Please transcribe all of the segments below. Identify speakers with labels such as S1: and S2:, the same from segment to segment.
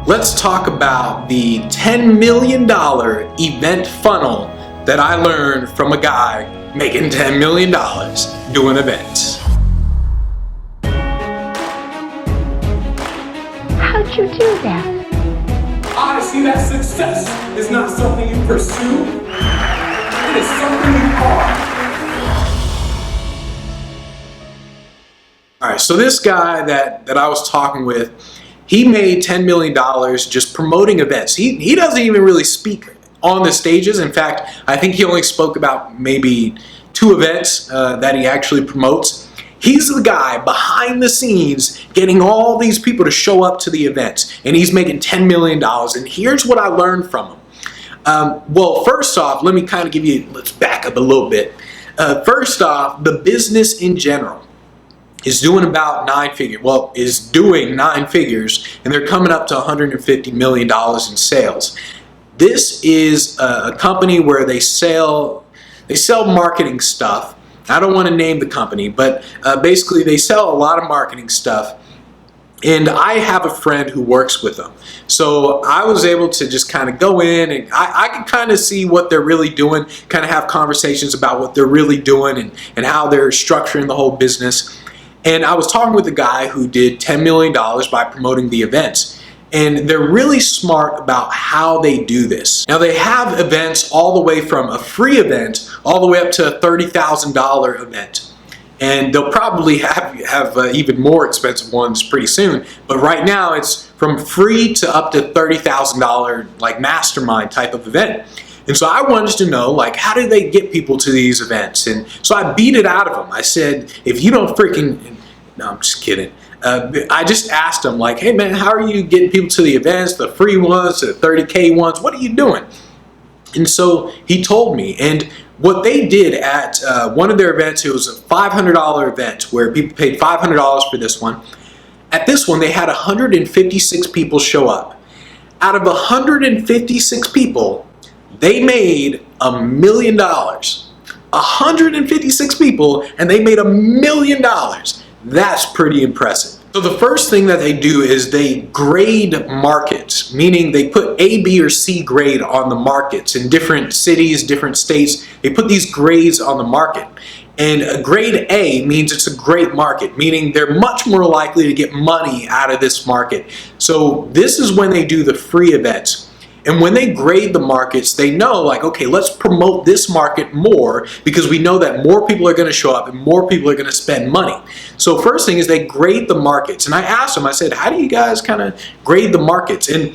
S1: Let's talk about the $10 million event funnel that I learned from a guy making $10 million doing events.
S2: How'd you do that?
S3: I see that success is not something you pursue, it is something you are.
S1: All right, so this guy that I was talking with, he made $10 million just promoting events. He doesn't even really speak on the stages. In fact, I think he only spoke about maybe 2 events that he actually promotes. He's the guy behind the scenes getting all these people to show up to the events, and he's making $10 million. And here's what I learned from him. Well, first off, let me kind of give you, let's back up a little bit. First off, the business in general is doing about 9 figures. Well, is doing 9 figures, and they're coming up to $150 million in sales. This is a company where they sell marketing stuff. I don't want to name the company, but basically they sell a lot of marketing stuff. And I have a friend who works with them. So I was able to just kind of go in and I can kind of see what they're really doing, kind of have conversations about what they're really doing and how they're structuring the whole business. And I was talking with a guy who did $10 million by promoting the events. And they're really smart about how they do this. Now they have events all the way from a free event all the way up to a $30,000 event. And they'll probably have even more expensive ones pretty soon. But right now it's from free to up to $30,000 like mastermind type of event. And so I wanted to know, like, how do they get people to these events? And so I beat it out of them. I said, if you don't freaking, no, I'm just kidding. I just asked him, like, hey man, how are you getting people to the events, the free ones, the 30K ones? What are you doing? And so he told me, and what they did at one of their events, it was a $500 event where people paid $500 for this one. At this one, they had 156 people show up. Out of 156 people, they made $1 million. 156 people, and they made $1 million. That's pretty impressive. So the first thing that they do is they grade markets, meaning they put A, B, or C grade on the markets in different cities, different states. They put these grades on the market. And a grade A means it's a great market, meaning they're much more likely to get money out of this market. So this is when they do the free events. And when they grade the markets, they know, like, okay, let's promote this market more because we know that more people are going to show up and more people are going to spend money. So first thing is they grade the markets. And I asked them, I said, how do you guys kind of grade the markets? And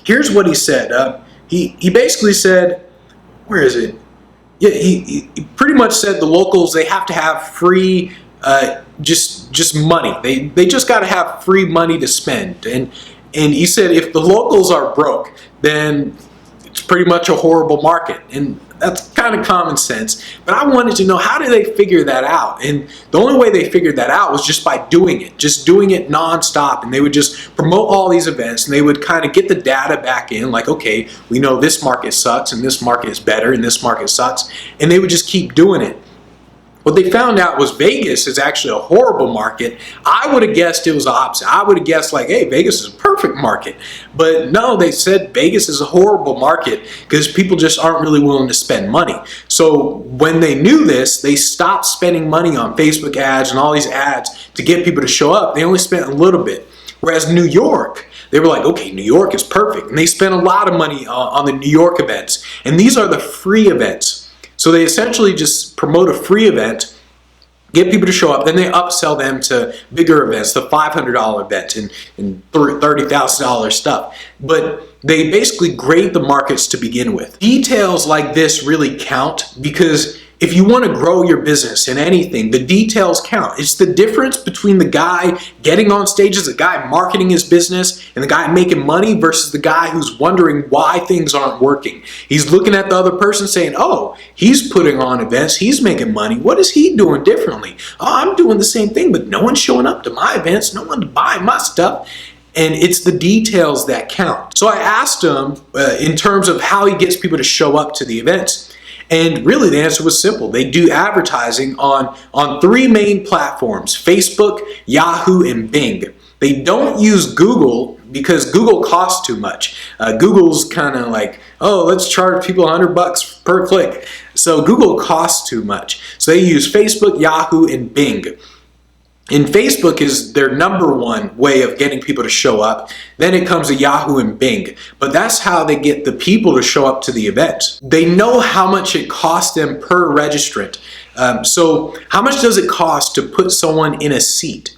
S1: here's what he said. He basically said, where is it? Yeah, he pretty much said the locals, they have to have free just money. They just got to have free money to spend. And he said if the locals are broke, then it's pretty much a horrible market. And that's kind of common sense. But I wanted to know, how do they figure that out? And the only way they figured that out was just by doing it, just doing it nonstop. And they would just promote all these events, and they would kind of get the data back in, like, okay, we know this market sucks, and this market is better, and this market sucks. And they would just keep doing it. What they found out was Vegas is actually a horrible market. I would have guessed it was the opposite. I would have guessed, like, hey, Vegas is a perfect market. But no, they said Vegas is a horrible market because people just aren't really willing to spend money. So when they knew this, they stopped spending money on Facebook ads and all these ads to get people to show up. They only spent a little bit. Whereas New York, they were like, okay, New York is perfect. And they spent a lot of money on the New York events. And these are the free events. So they essentially just promote a free event, get people to show up, then they upsell them to bigger events, the $500 events and $30,000 stuff. But they basically grade the markets to begin with. Details like this really count because if you want to grow your business in anything, the details count. It's the difference between the guy getting on stages, the guy marketing his business, and the guy making money versus the guy who's wondering why things aren't working. He's looking at the other person saying, oh, he's putting on events, he's making money. What is he doing differently? Oh, I'm doing the same thing, but no one's showing up to my events, no one's buying my stuff. And it's the details that count. So I asked him in terms of how he gets people to show up to the events. And really the answer was simple. They do advertising on 3 main platforms, Facebook, Yahoo, and Bing. They don't use Google because Google costs too much. Google's kind of like, oh, let's charge people $100 per click. So Google costs too much. So they use Facebook, Yahoo, and Bing. And Facebook is their number one way of getting people to show up. Then it comes to Yahoo and Bing. But that's how they get the people to show up to the event. They know how much it costs them per registrant. So how much does it cost to put someone in a seat?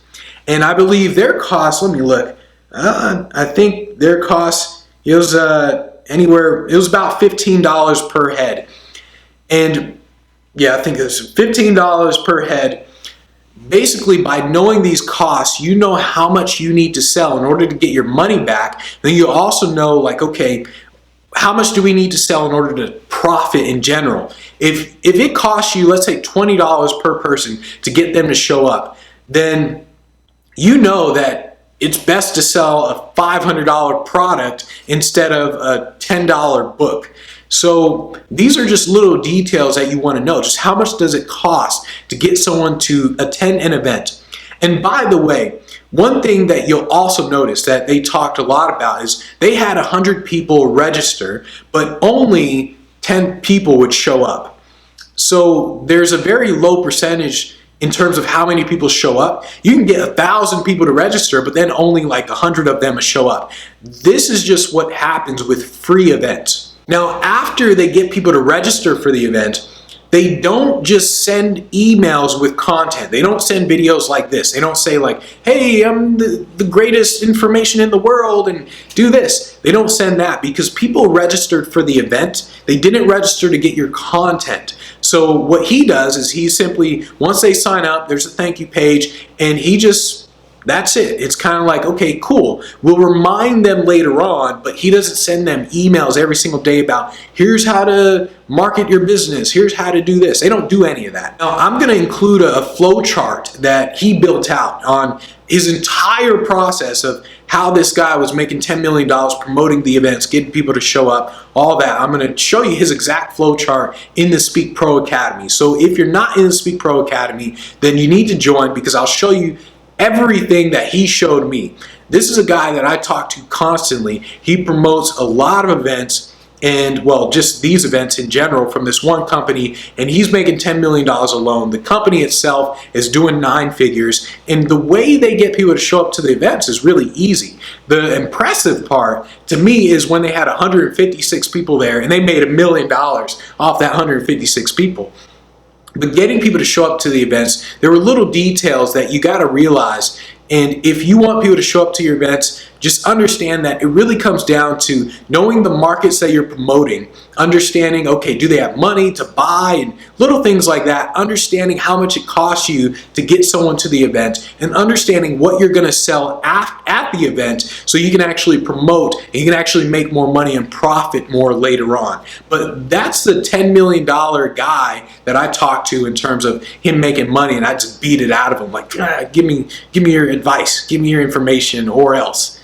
S1: And I believe their cost, let me look. I think their cost, it was about $15 per head. And yeah, I think it's $15 per head. Basically, by knowing these costs, you know how much you need to sell in order to get your money back. Then you also know, like, okay, how much do we need to sell in order to profit in general? If it costs you, let's say $20 per person to get them to show up, then you know that it's best to sell a $500 product instead of a $10 book. So these are just little details that you want to know. Just how much does it cost to get someone to attend an event? And by the way, one thing that you'll also notice that they talked a lot about is they had 100 people register, but only 10 people would show up. So there's a very low percentage in terms of how many people show up. You can get 1,000 people to register, but then only like 100 of them show up. This is just what happens with free events. Now, after they get people to register for the event, they don't just send emails with content. They don't send videos like this. They don't say like, hey, I'm the greatest information in the world and do this. They don't send that because people registered for the event. They didn't register to get your content. So what he does is he simply, once they sign up, there's a thank you page, and he just, that's it. It's kind of like, okay, cool. We'll remind them later on, but he doesn't send them emails every single day about here's how to market your business, here's how to do this. They don't do any of that. Now, I'm going to include a flow chart that he built out on his entire process of how this guy was making $10 million promoting the events, getting people to show up, all that. I'm going to show you his exact flow chart in the Speak Pro Academy. So if you're not in the Speak Pro Academy, then you need to join because I'll show you everything that he showed me. This is a guy that I talk to constantly. He promotes a lot of events and, well, just these events in general from this one company, and he's making $10 million alone. The company itself is doing 9 figures, and the way they get people to show up to the events is really easy. The impressive part to me is when they had 156 people there and they made $1 million off that 156 people. But getting people to show up to the events, there were little details that you got to realize. And if you want people to show up to your events, just understand that it really comes down to knowing the markets that you're promoting, understanding, okay, do they have money to buy, and little things like that, understanding how much it costs you to get someone to the event, and understanding what you're going to sell at the event so you can actually promote and you can actually make more money and profit more later on. But that's the $10 million guy that I talked to in terms of him making money, and I just beat it out of him like, give me your advice, give me your information or else.